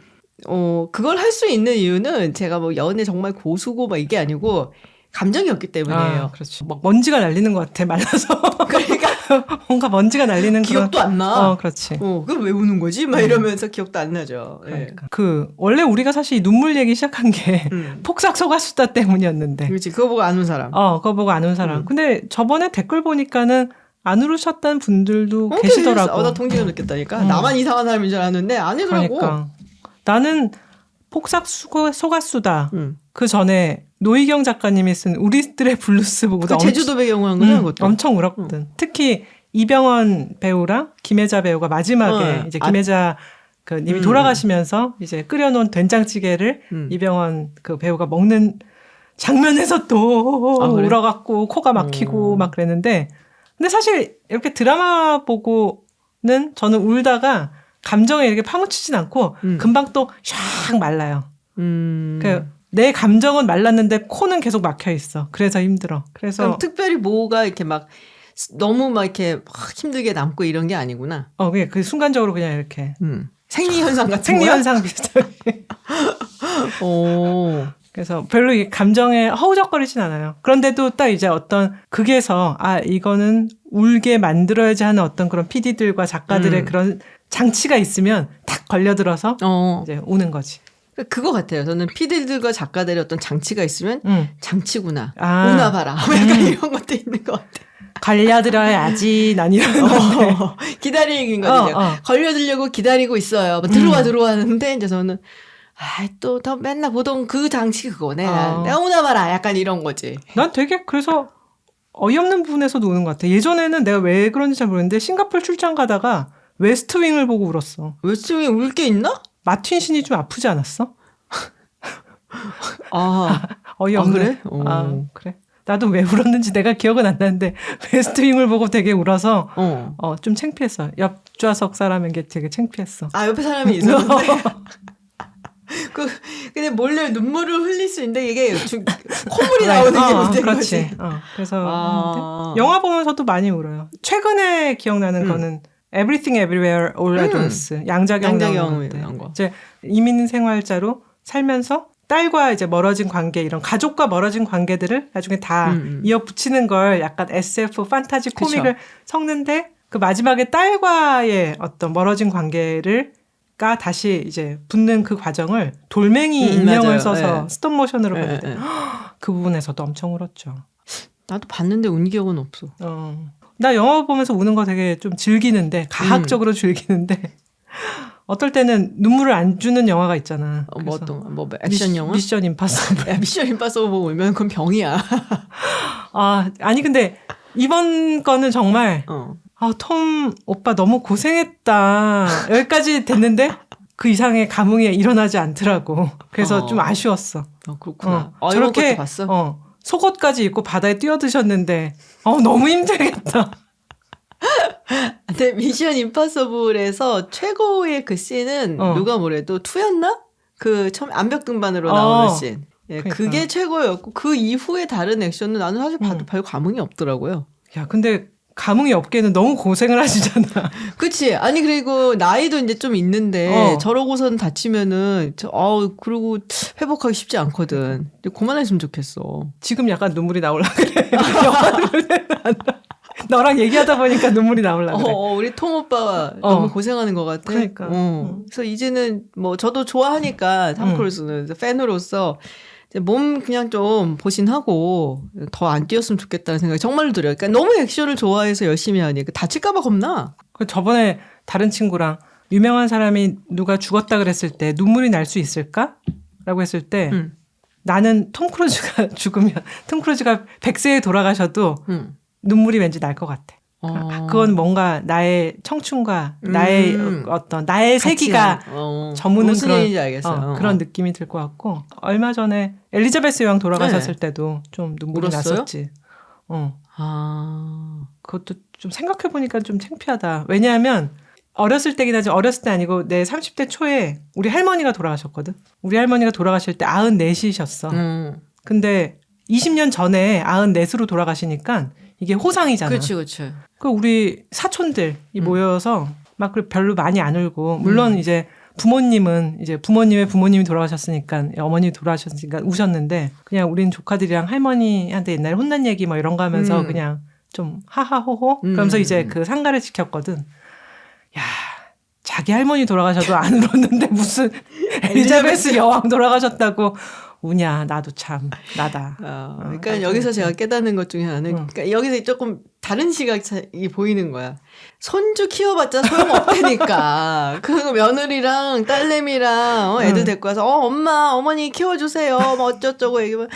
그걸 할 수 있는 이유는 제가 뭐 연애 정말 고수고 막 이게 아니고 감정이 없기 때문이에요. 그렇지. 막 먼지가 날리는 것 같아 말라서. 그러니까 뭔가 먼지가 날리는 기억도 안 나. 그렇지. 그럼 왜 우는 거지? 막 이러면서 기억도 안 나죠. 그러니까. 원래 우리가 사실 이 눈물 얘기 시작한 게 폭삭 소가수다 때문이었는데. 그렇지. 그거 보고 안 운 사람. 그거 보고 안 운 사람. 근데 저번에 댓글 보니까는 안 울으셨다는 분들도 계시더라고. 나 동지가 느꼈다니까. 나만 이상한 사람인 줄 알았는데 아니더라고. 그러니까. 나는 폭삭 소가수다. 그 전에 노희경 작가님이 쓴 우리들의 블루스 보고 제주도 배경으로 한 거죠, 그것도. 엄청 울었거든. 특히 이병헌 배우랑 김혜자 배우가 마지막에 이제 김혜자 그 님이 돌아가시면서 이제 끓여놓은 된장찌개를 이병헌 그 배우가 먹는 장면에서 또 그래? 울어갖고 코가 막히고 막 그랬는데, 근데 사실 이렇게 드라마 보고는 저는 울다가 감정에 이렇게 파묻히진 않고 금방 또 샥 말라요. 내 감정은 말랐는데 코는 계속 막혀 있어. 그래서 힘들어. 그래서 특별히 뭐가 이렇게 막 너무 막 이렇게 막 힘들게 남고 이런 게 아니구나. 그냥 그 순간적으로 그냥 이렇게 생리 현상 같은 생리 현상 비슷하게. 그래서 별로 이 감정에 허우적거리진 않아요. 그런데도 딱 이제 어떤 극에서 이거는 울게 만들어야지 하는 어떤 그런 PD들과 작가들의 그런 장치가 있으면 탁 걸려들어서 이제 우는 거지. 그거 같아요. 저는 PD들과 작가들의 어떤 장치가 있으면 장치구나. 아. 오나 봐라. 약간 이런 것도 있는 것 같아. 걸려들어야지. 난 이런 건데. 기다리는 거죠. 걸려들려고 기다리고 있어요. 들어와 하는데 이제 저는 또 맨날 보던 그 장치 그거네. 내가 오나 봐라. 약간 이런 거지. 난 되게 그래서 어이없는 부분에서도 우는 것 같아. 예전에는 내가 왜 그런지 잘 모르겠는데 싱가포르 출장 가다가 웨스트윙을 보고 울었어. 웨스트윙 울 게 있나? 마틴 신이 좀 아프지 않았어? 어이없는. 그래? 그래. 나도 왜 울었는지 내가 기억은 안 나는데 웨스트윙을 보고 되게 울어서 좀 창피했어. 옆좌석 사람에게 되게 창피했어. 옆에 사람이 있었는데. 근데 몰래 눈물을 흘릴 수 있는데 이게 콧물이 나오는 게 문제인 그렇지. 거지. 그래서 영화 보면서도 많이 울어요. 최근에 기억나는 거는 Everything Everywhere All at Once. 양자경 나온 거. 이제 이민 생활자로 살면서 딸과 이제 멀어진 관계, 이런 가족과 멀어진 관계들을 나중에 다 이어붙이는 걸 약간 SF 판타지 코믹을 섞는데 그 마지막에 딸과의 어떤 멀어진 관계를 다시 이제 붙는 그 과정을 돌멩이 인형을 써서 스톱 모션으로 봤는데 그 부분에서도 엄청 울었죠. 나도 봤는데 운 기억은 없어. 나 영화 보면서 우는 거 되게 좀 즐기는데 가학적으로 즐기는데 어떨 때는 눈물을 안 주는 영화가 있잖아. 뭐 어떤 뭐 액션 영화? 미션 임파서블. 미션 임파서블 보고 울면 그건 병이야. 아니 근데 이번 거는 정말 톰 오빠 너무 고생했다. 여기까지 됐는데 그 이상의 감흥이 일어나지 않더라고. 그래서 좀 아쉬웠어. 그렇구나. 저렇게 봤어? 속옷까지 입고 바다에 뛰어드셨는데 너무 힘들겠다. 근데 미션 임파서블에서 최고의 그 씬은 누가 뭐래도 2였나? 그 처음 암벽 등반으로 나오는 씬. 예, 그러니까. 그게 최고였고 그 이후에 다른 액션은 나는 사실 봐도 별 감흥이 없더라고요. 야, 근데 감흥이 없게는 너무 고생을 하시잖아. 그치. 아니, 그리고 나이도 이제 좀 있는데, 저러고선 다치면은, 그리고 회복하기 쉽지 않거든. 그만했으면 좋겠어. 지금 약간 눈물이 나올라 그래. 너랑 얘기하다 보니까 눈물이 나올라 그래. 우리 톰 오빠가 너무 고생하는 것 같아. 그러니까. 그래서 이제는 뭐, 저도 좋아하니까, 톰 크루즈는 팬으로서, 몸 그냥 좀 보신하고 더 안 뛰었으면 좋겠다는 생각이 정말로 들어요. 그러니까 너무 액션을 좋아해서 열심히 하니까 다칠까 봐 겁나. 저번에 다른 친구랑 유명한 사람이 누가 죽었다 그랬을 때 눈물이 날 수 있을까? 라고 했을 때 나는 톰 크루즈가 죽으면 톰 크루즈가 100세에 돌아가셔도 눈물이 왠지 날 것 같아. 그건 뭔가 나의 청춘과 나의 나의 세기가 저무는 그런 느낌이 들 것 같고 얼마 전에 엘리자베스 여왕 돌아가셨을 때도 좀 눈물이 울었어요? 났었지. 그것도 좀 생각해 보니까 좀 창피하다. 왜냐하면 어렸을 때긴 하지 어렸을 때 아니고 내 30대 초에 우리 할머니가 돌아가셨거든. 우리 할머니가 돌아가실 때 94이셨어. 근데 20년 전에 94으로 돌아가시니까 이게 호상이잖아. 그렇지. 그 우리 사촌들이 모여서 막 별로 많이 안 울고 물론 이제 부모님은 이제 부모님의 부모님이 돌아가셨으니까 어머니 돌아가셨으니까 우셨는데 그냥 우린 조카들이랑 할머니한테 옛날에 혼난 얘기 뭐 이런 거 하면서 그냥 좀 하하호호 그러면서 이제 그 상가를 지켰거든. 야, 자기 할머니 돌아가셔도 안 울었는데 무슨 엘리자베스 여왕 돌아가셨다고 우냐. 나도 참 나다. 그러니까 여기서 제가 깨닫는 것 중에 하나는 그러니까 여기서 조금 다른 시각이 보이는 거야. 손주 키워봤자 소용없다니까. 그 며느리랑 딸내미랑 애들 데리고 와서 엄마 어머니 키워주세요. 뭐 어쩌저쩌고 얘기하면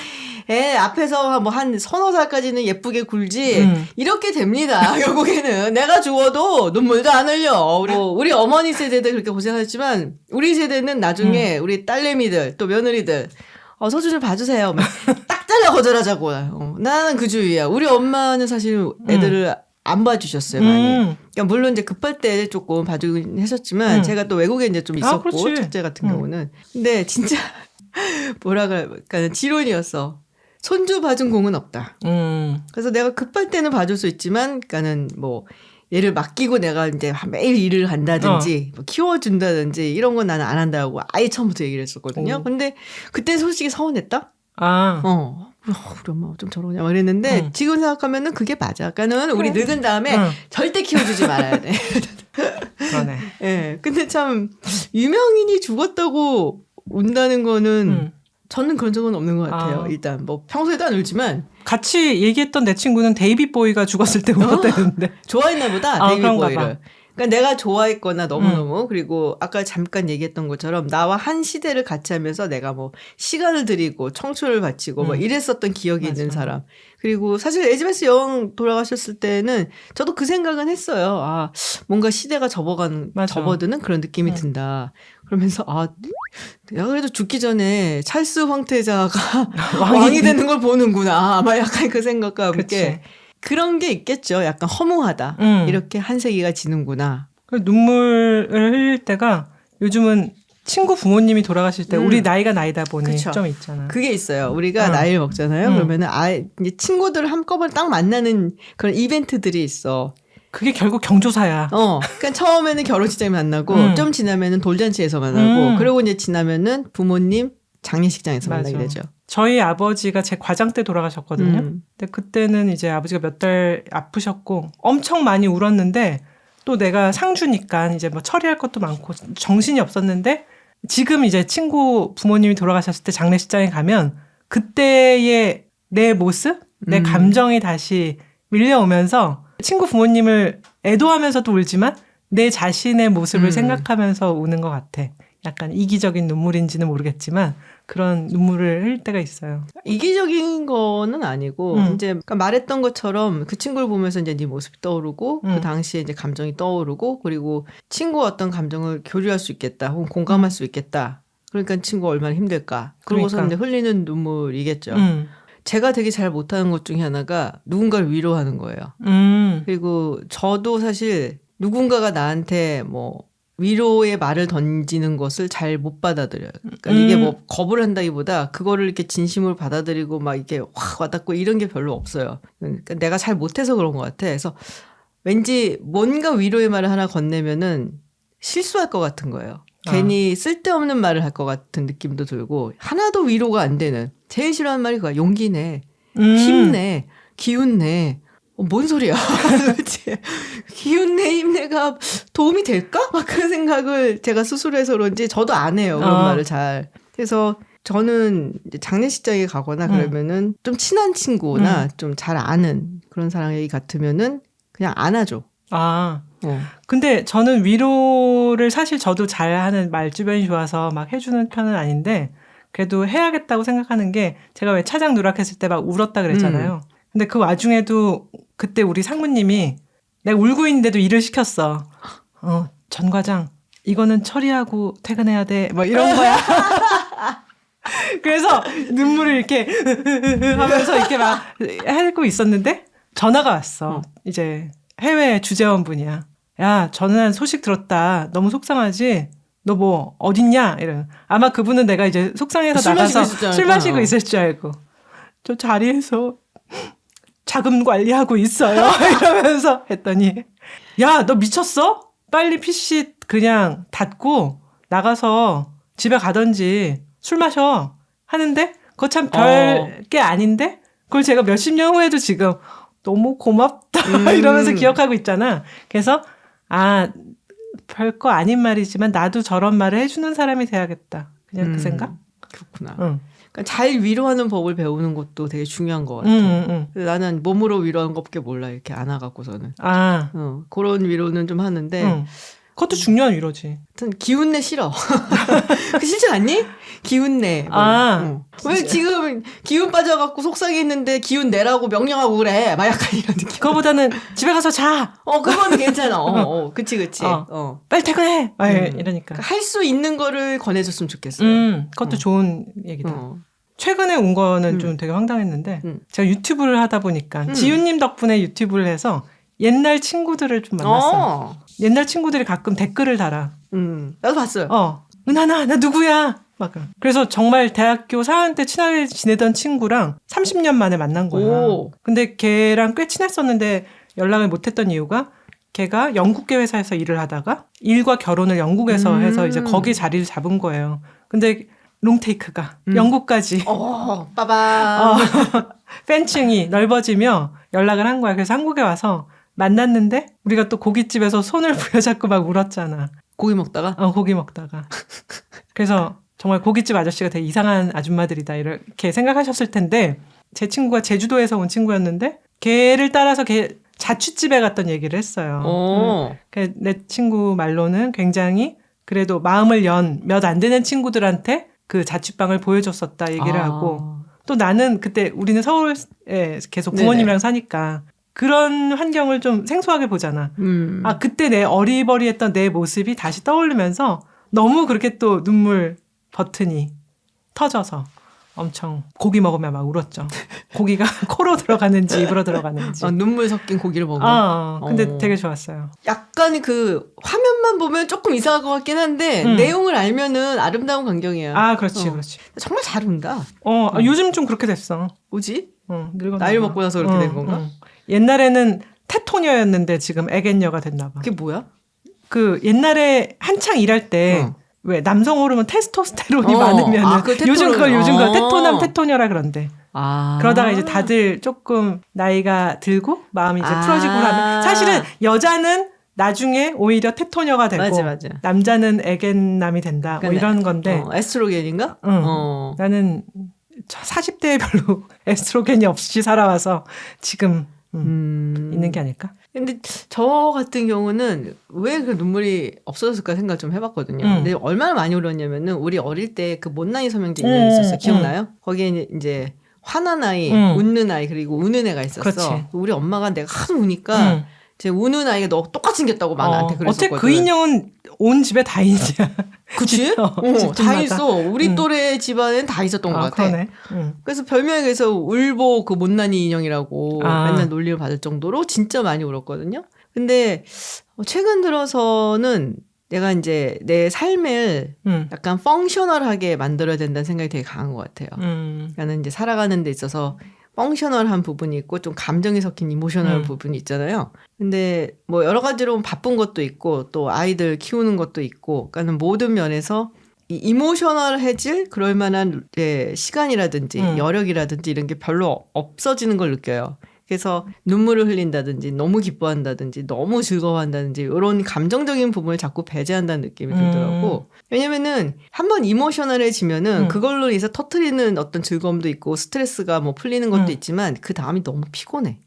애 앞에서 뭐 한 서너 살까지는 예쁘게 굴지 이렇게 됩니다. 결국에는 내가 죽어도 눈물도 안 흘려. 우리 어머니 세대들 그렇게 고생하셨지만 우리 세대는 나중에 우리 딸내미들 또 며느리들 서준 좀 봐주세요. 딱 잘라 거절하자고. 나는 그 주의야. 우리 엄마는 사실 애들을 안 봐주셨어요, 많이. 그러니까 물론 이제 급할 때 조금 봐주긴 했었지만 제가 또 외국에 이제 좀 있었고 첫째 같은 경우는. 근데 진짜 뭐라 그럴까 지론이었어. 손주 봐준 공은 없다. 그래서 내가 급할 때는 봐줄 수 있지만, 그러니까는 뭐 얘를 맡기고 내가 이제 매일 일을 한다든지 뭐 키워준다든지 이런 건 나는 안 한다고 아예 처음부터 얘기를 했었거든요. 근데 그때 솔직히 서운했다. 우리 엄마 좀 저러냐 막 이랬는데 지금 생각하면은 그게 맞아. 그러니까는 우리 늙은 다음에 절대 키워주지 말아야 돼. 그러네. 예. 근데 참 유명인이 죽었다고 운다는 거는 저는 그런 적은 없는 것 같아요. 일단 뭐 평소에도 안 울지만 같이 얘기했던 내 친구는 데이빗 보이가 죽었을 때 울었다는데 좋아했나 보다. 데이빗 보이를. 그러니까 내가 좋아했거나 너무너무 그리고 아까 잠깐 얘기했던 것처럼 나와 한 시대를 같이 하면서 내가 뭐 시간을 들이고 청춘을 바치고 뭐 이랬었던 기억이 있는 사람. 그리고 사실 엘리자베스 여왕 돌아가셨을 때는 저도 그 생각은 했어요. 뭔가 시대가 접어드는 그런 느낌이 든다. 그러면서 내가 그래도 죽기 전에 찰스 황태자가 왕이 되는 걸 보는구나. 막 약간 그 생각과 함께 그런 게 있겠죠. 약간 허무하다. 이렇게 한 세기가 지는구나. 눈물을 흘릴 때가 요즘은 친구 부모님이 돌아가실 때 우리 나이가 나이다 보니 그쵸. 좀 있잖아. 그게 있어요. 우리가 나이를 먹잖아요. 그러면은 이제 친구들을 한꺼번에 딱 만나는 그런 이벤트들이 있어. 그게 결국 경조사야. 그러니까 처음에는 결혼식장에 만나고 좀 지나면은 돌잔치에서 만나고 그리고 이제 지나면은 부모님 장례식장에서 만나게 되죠. 저희 아버지가 제 과장 때 돌아가셨거든요. 근데 그때는 이제 아버지가 몇 달 아프셨고 엄청 많이 울었는데 또 내가 상주니까 이제 뭐 처리할 것도 많고 정신이 없었는데 지금 이제 친구 부모님이 돌아가셨을 때 장례식장에 가면 그때의 내 모습, 내 감정이 다시 밀려오면서 친구 부모님을 애도하면서도 울지만 내 자신의 모습을 음. 생각하면서 우는 것 같아. 약간 이기적인 눈물인지는 모르겠지만 그런 눈물을 흘릴 때가 있어요. 이기적인 거는 아니고 이제 그러니까 말했던 것처럼 그 친구를 보면서 이제 네 모습이 떠오르고 그 당시에 이제 감정이 떠오르고 그리고 친구와 어떤 감정을 교류할 수 있겠다 혹은 공감할 수 있겠다. 그러니까 친구가 얼마나 힘들까. 그러고서 그러니까. 이제 흘리는 눈물이겠죠. 제가 되게 잘 못하는 것 중에 하나가 누군가를 위로하는 거예요. 그리고 저도 사실 누군가가 나한테 뭐 위로의 말을 던지는 것을 잘 못 받아들여요. 그러니까 이게 뭐 겁을 한다기보다 그거를 이렇게 진심으로 받아들이고 막 이렇게 확 와닿고 이런 게 별로 없어요. 그러니까 내가 잘 못해서 그런 것 같아. 그래서 왠지 뭔가 위로의 말을 하나 건네면은 실수할 것 같은 거예요. 괜히 쓸데없는 말을 할 것 같은 느낌도 들고 하나도 위로가 안 되는 제일 싫어하는 말이 그거야. 용기 내, 힘내, 기운 내. 뭔 소리야 도대체. 기운내 힘내가 도움이 될까? 막 그런 생각을 제가 스스로 해서 그런지 저도 안 해요. 그런 말을 잘. 그래서 저는 이제 장례식장에 가거나 그러면은 좀 친한 친구나 좀 잘 아는 그런 사람이 같으면은 그냥 안아줘. 근데 저는 위로를 사실 저도 잘하는 말주변이 좋아서 막 해주는 편은 아닌데 그래도 해야겠다고 생각하는 게 제가 왜 차장 누락했을 때 막 울었다 그랬잖아요. 근데 그 와중에도 그때 우리 상무님이 내가 울고 있는데도 일을 시켰어. 전 과장 이거는 처리하고 퇴근해야 돼. 뭐 이런 거야. 그래서 눈물을 이렇게 하면서 이렇게 막 하고 있었는데 전화가 왔어. 이제 해외 주재원분이야. 야, 저는 소식 들었다. 너무 속상하지? 너 뭐 어딨냐? 이런. 아마 그분은 내가 이제 속상해서 나가서 술 마시고 있을 줄 알고. 저 자리에서 자금 관리하고 있어요. 이러면서 했더니 야, 너 미쳤어? 빨리 PC 그냥 닫고 나가서 집에 가든지 술 마셔. 하는데 그거 참 별게 아닌데 그걸 제가 몇십 년 후에도 지금 너무 고맙다 이러면서 기억하고 있잖아. 그래서 별거 아닌 말이지만 나도 저런 말을 해주는 사람이 돼야겠다. 그냥 그 생각? 그렇구나. 그러니까 잘 위로하는 법을 배우는 것도 되게 중요한 것 같아. 나는 몸으로 위로하는 것밖에 몰라. 이렇게 안아갖고서는. 그런 위로는 좀 하는데. 그것도 중요한 위로지. 하여튼 기운내 싫어. 그 싫지 않니? 기운내. 왜 지금 기운 빠져갖고 속상했는데 기운 내라고 명령하고 그래. 막 약간 이런 느낌. 그거보다는 집에 가서 자. 그건 괜찮아. 그치. 빨리 퇴근해. 이러니까. 할 수 있는 거를 권해줬으면 좋겠어요. 그것도 좋은 얘기다. 최근에 온 거는 좀 되게 황당했는데 제가 유튜브를 하다 보니까 지윤님 덕분에 유튜브를 해서 옛날 친구들을 좀 만났어. 옛날 친구들이 가끔 댓글을 달아. 나도 봤어요. 은하나, 나 누구야? 막. 그래서 정말 대학교 4학년 때 친하게 지내던 친구랑 30년 만에 만난 거야. 근데 걔랑 꽤 친했었는데 연락을 못했던 이유가 걔가 영국계 회사에서 일을 하다가 일과 결혼을 영국에서 해서 이제 거기 자리를 잡은 거예요. 근데 롱테이크가 영국까지. 빠밤. 팬층이 넓어지며 연락을 한 거야. 그래서 한국에 와서 만났는데 우리가 또 고깃집에서 손을 부여잡고 막 울었잖아. 고기 먹다가? 고기 먹다가. 그래서 정말 고깃집 아저씨가 되게 이상한 아줌마들이다 이렇게 생각하셨을 텐데 제 친구가 제주도에서 온 친구였는데 걔를 따라서 걔 자취집에 갔던 얘기를 했어요. 내 친구 말로는 굉장히 그래도 마음을 연 몇 안 되는 친구들한테 그 자취방을 보여줬었다 얘기를 하고 또 나는 그때 우리는 서울에 계속 부모님이랑 사니까 그런 환경을 좀 생소하게 보잖아. 그때 내 어리버리했던 내 모습이 다시 떠오르면서 너무 그렇게 또 눈물 버튼이 터져서 엄청 고기 먹으면 막 울었죠. 고기가 코로 들어가는지 입으로 들어가는지. 눈물 섞인 고기를 먹어. 근데 되게 좋았어요. 약간 그 화면만 보면 조금 이상할 것 같긴 한데 내용을 알면은 아름다운 광경이야. 그렇지. 정말 잘 운다. 요즘 좀 그렇게 됐어. 뭐지? 늙었나 나이를 먹고 나서 그렇게 된 건가? 옛날에는 테토녀였는데 지금 애견녀가 됐나 봐. 그게 뭐야? 그 옛날에 한창 일할 때 왜 남성 호르몬 테스토스테론이 많으면 요즘 그걸 테토남 테토녀라 그런데. 그러다가 이제 다들 조금 나이가 들고 마음이 이제 풀어지고 하면 사실은 여자는 나중에 오히려 테토녀가 되고 맞아. 남자는 애견남이 된다. 뭐 이런 건데. 에스트로겐인가? 나는 40대에 별로 에스트로겐이 없이 살아와서 지금 있는 게 아닐까? 근데 저 같은 경우는 왜 그 눈물이 없어졌을까 생각 좀 해봤거든요. 근데 얼마나 많이 울었냐면은 우리 어릴 때 그 못난이 삼형제 인형이 있었어요. 기억나요? 거기에 이제 화난 아이, 웃는 아이, 그리고 우는 애가 있었어. 그렇지. 우리 엄마가 내가 하도 우니까 제 우는 아이가 너 똑같이 생겼다고 나한테 그랬었거든. 어째 그 인형은 온 집에 다 있냐. 그치? 다 있어. 우리 또래 집안엔 다 있었던 것 같아. 그러네. 그래서 별명에 그래서 울보 그 못난이 인형이라고 맨날 놀림을 받을 정도로 진짜 많이 울었거든요. 근데 최근 들어서는 내가 이제 내 삶을 약간 펑셔널하게 만들어야 된다는 생각이 되게 강한 것 같아요. 나는 이제 살아가는 데 있어서 펑셔널한 부분이 있고 좀 감정이 섞인 이모셔널 부분이 있잖아요. 근데 뭐 여러 가지로 바쁜 것도 있고 또 아이들 키우는 것도 있고 그러니까 모든 면에서 이 이모셔널해질 그럴 만한 시간이라든지 여력이라든지 이런 게 별로 없어지는 걸 느껴요. 그래서 눈물을 흘린다든지 너무 기뻐한다든지 너무 즐거워한다든지 이런 감정적인 부분을 자꾸 배제한다는 느낌이 들더라고. 왜냐면은 한번 이모셔널해지면은 그걸로 인해서 터트리는 어떤 즐거움도 있고 스트레스가 뭐 풀리는 것도 있지만 그 다음이 너무 피곤해.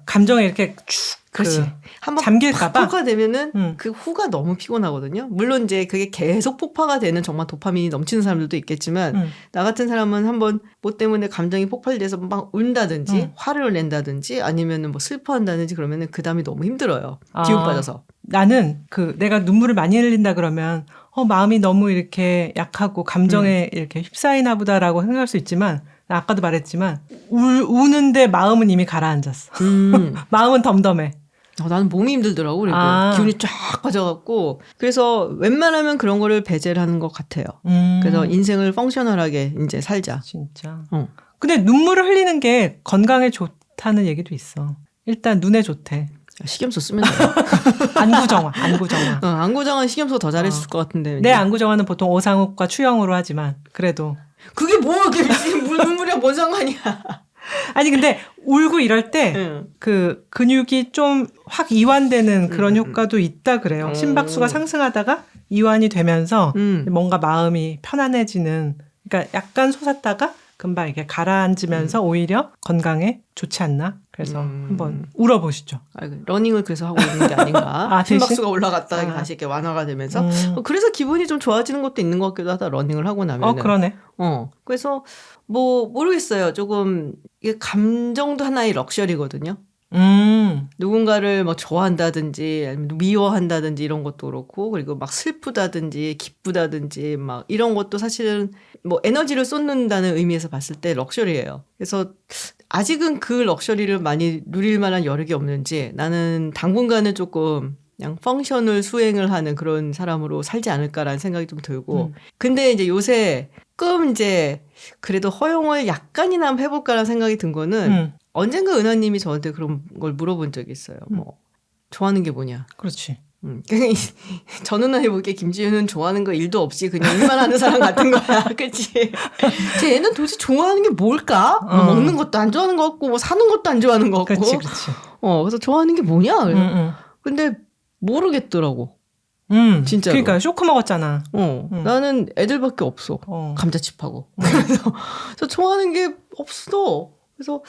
감정에 이렇게 쭉 그렇지. 한번 잠길까봐 폭파가 되면은 그 후가 너무 피곤하거든요. 물론 이제 그게 계속 폭파가 되는 정말 도파민이 넘치는 사람들도 있겠지만 나 같은 사람은 한번 뭐 때문에 감정이 폭발돼서 막 운다든지 화를 낸다든지 아니면은 뭐 슬퍼한다든지 그러면은 그 다음이 너무 힘들어요. 기운 빠져서. 나는 내가 눈물을 많이 흘린다 그러면 마음이 너무 이렇게 약하고 감정에 이렇게 휩싸이나 보다라고 생각할 수 있지만 아까도 말했지만 우는데 마음은 이미 가라앉았어. 마음은 덤덤해. 나는 몸이 힘들더라고. 그리고 기운이 쫙 빠져갖고 그래서 웬만하면 그런 거를 배제를 하는 것 같아요. 그래서 인생을 펑셔널하게 이제 살자. 진짜. 근데 눈물을 흘리는 게 건강에 좋다는 얘기도 있어. 일단 눈에 좋대. 식염수 쓰면 돼. 안구정화. 안구정화 식염수 더 잘했을 것 같은데. 내 안구정화는 보통 오상욱과 추영으로 하지만 그래도. 그게 뭐야? 그게 눈물이랑 뭔 상관이야. 아니 근데 울고 이럴 때 그 근육이 좀 확 이완되는 그런 효과도 있다 그래요. 심박수가 상승하다가 이완이 되면서 뭔가 마음이 편안해지는 그러니까 약간 솟았다가 금방 이렇게 가라앉으면서 오히려 건강에 좋지 않나? 그래서 한번 울어보시죠. 러닝을 그래서 하고 있는 게 아닌가. 심박수가 올라갔다가 다시 이렇게 완화가 되면서. 그래서 기분이 좀 좋아지는 것도 있는 것 같기도 하다. 러닝을 하고 나면. 그러네. 그래서 뭐 모르겠어요. 조금 이게 감정도 하나의 럭셔리거든요. 누군가를 뭐 좋아한다든지 아니면 미워한다든지 이런 것도 그렇고 그리고 막 슬프다든지 기쁘다든지 막 이런 것도 사실은 뭐 에너지를 쏟는다는 의미에서 봤을 때 럭셔리예요. 그래서 아직은 그 럭셔리를 많이 누릴 만한 여력이 없는지 나는 당분간은 조금 그냥 펑션을 수행을 하는 그런 사람으로 살지 않을까라는 생각이 좀 들고 근데 이제 요새 조금 이제 그래도 허용을 약간이나 한번 해볼까라는 생각이 든 거는 언젠가 은하님이 저한테 그런 걸 물어본 적이 있어요. 뭐 좋아하는 게 뭐냐. 그렇지. 전 은하님 보기에 김지윤은 좋아하는 거 일도 없이 그냥 일만 하는 사람 같은 거야. 그치? 쟤는 도대체 좋아하는 게 뭘까? 뭐 먹는 것도 안 좋아하는 것 같고 뭐 사는 것도 안 좋아하는 것 같고. 그렇지. 그래서 좋아하는 게 뭐냐? 근데 모르겠더라고. 진짜로. 그러니까 쇼크 먹었잖아. 나는 애들밖에 없어. 감자칩하고. 그래서 좋아하는 게 없어. 그래서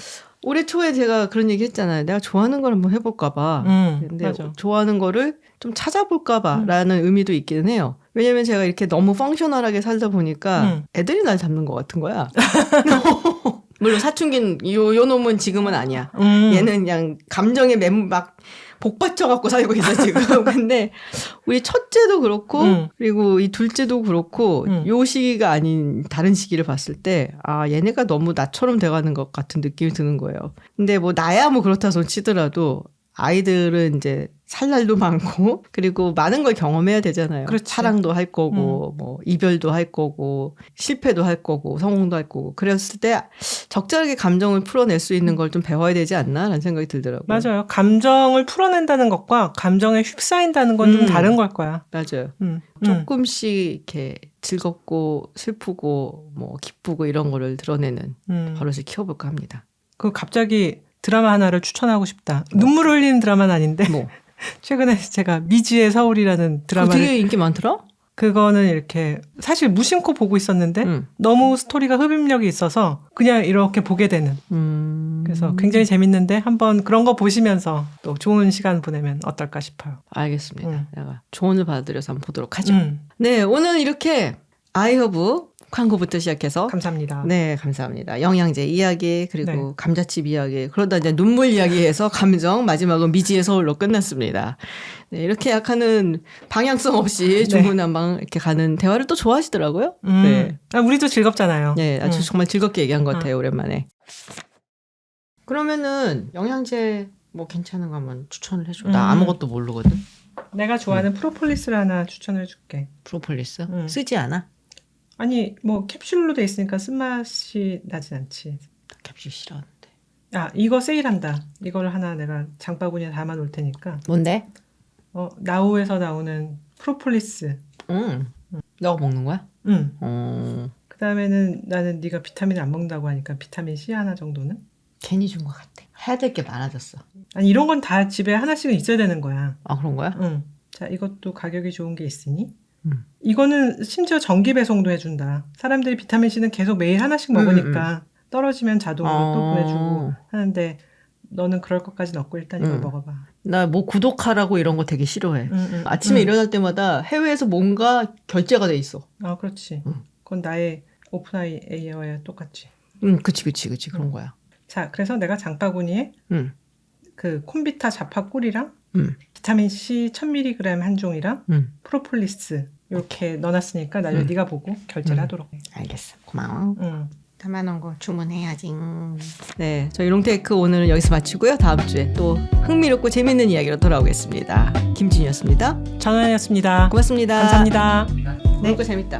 올해 초에 제가 그런 얘기 했잖아요. 내가 좋아하는 걸 한번 해볼까 봐. 근데 맞아. 좋아하는 거를 좀 찾아볼까 봐 라는 의미도 있기는 해요. 왜냐면 제가 이렇게 너무 펑셔널하게 살다 보니까 애들이 날 잡는 것 같은 거야. 물론 사춘기는 요 놈은 지금은 아니야. 얘는 그냥 감정에 막 복받쳐갖고 살고 있어 지금. 근데 우리 첫째도 그렇고 그리고 이 둘째도 그렇고 요 시기가 아닌 다른 시기를 봤을 때 얘네가 너무 나처럼 돼가는 것 같은 느낌이 드는 거예요. 근데 뭐 나야 뭐 그렇다 손 치더라도 아이들은 이제 살 날도 많고 그리고 많은 걸 경험해야 되잖아요. 그렇지. 사랑도 할 거고 뭐 이별도 할 거고 실패도 할 거고 성공도 할 거고 그랬을 때 적절하게 감정을 풀어낼 수 있는 걸 좀 배워야 되지 않나라는 생각이 들더라고요. 맞아요. 감정을 풀어낸다는 것과 감정에 휩싸인다는 건 좀 다른 걸 거야. 맞아요. 조금씩 이렇게 즐겁고 슬프고 뭐 기쁘고 이런 거를 드러내는 버릇을 키워볼까 합니다. 갑자기 드라마 하나를 추천하고 싶다. 눈물 흘리는 드라마는 아닌데 뭐? 최근에 제가 미지의 서울이라는 드라마를 되게 인기 많더라? 그거는 이렇게 사실 무심코 보고 있었는데 너무 스토리가 흡입력이 있어서 그냥 이렇게 보게 되는. 그래서 굉장히 재밌는데 한번 그런 거 보시면서 또 좋은 시간 보내면 어떨까 싶어요. 알겠습니다. 내가 조언을 받아들여서 한번 보도록 하죠. 네, 오늘 이렇게 아이허브 광고부터 시작해서 감사합니다. 네, 감사합니다. 영양제 이야기 그리고 네. 감자칩 이야기 그러다 이제 눈물 이야기해서 감정 마지막은 미지의 서울로 끝났습니다. 네, 이렇게 약간은 방향성 없이 중구난방 이렇게 가는 대화를 또 좋아하시더라고요. 네, 우리도 즐겁잖아요. 네, 아주 정말 즐겁게 얘기한 것 같아요. 오랜만에. 그러면은 영양제 뭐 괜찮은 거 한번 추천을 해줘. 나 아무것도 모르거든. 내가 좋아하는 프로폴리스를 하나 추천을 해줄게. 프로폴리스? 쓰지 않아? 아니 뭐 캡슐로 돼 있으니까 쓴맛이 나진 않지. 캡슐 싫어하는데. 아 이거 세일한다. 이걸 하나 내가 장바구니에 담아 놓을 테니까. 뭔데? 나우에서 나오는 프로폴리스. 너가 먹는 거야? 응. 그 다음에는 나는 네가 비타민 안 먹는다고 하니까 비타민 C 하나 정도는? 괜히 준 것 같아. 해야 될 게 많아졌어. 아니 이런 건 다 집에 하나씩은 있어야 되는 거야. 아 그런 거야? 응. 자 이것도 가격이 좋은 게 있으니 이거는 심지어 정기 배송도 해준다. 사람들이 비타민 C는 계속 매일 하나씩 먹으니까 떨어지면 자동으로 또 보내주고 하는데 너는 그럴 것까지는 없고 일단 이거 먹어봐. 나 뭐 구독하라고 이런 거 되게 싫어해. 아침에 일어날 때마다 해외에서 뭔가 결제가 돼 있어. 아 그렇지. 그건 나의 오픈아이 AI와 똑같지. 그치 그런 거야. 자 그래서 내가 장바구니에 그 콤비타 자파 꿀이랑 비타민 C 1000mg 한 종이랑 프로폴리스 이렇게 넣어놨으니까 나중에 네가 보고 결제를 하도록 해. 알겠어. 고마워. 담아놓은 거 주문해야지. 네, 저희 롱테이크 오늘은 여기서 마치고요. 다음 주에 또 흥미롭고 재밌는 이야기로 돌아오겠습니다. 김진이었습니다. 전원이었습니다. 고맙습니다. 감사합니다. 네, 이거 재밌다.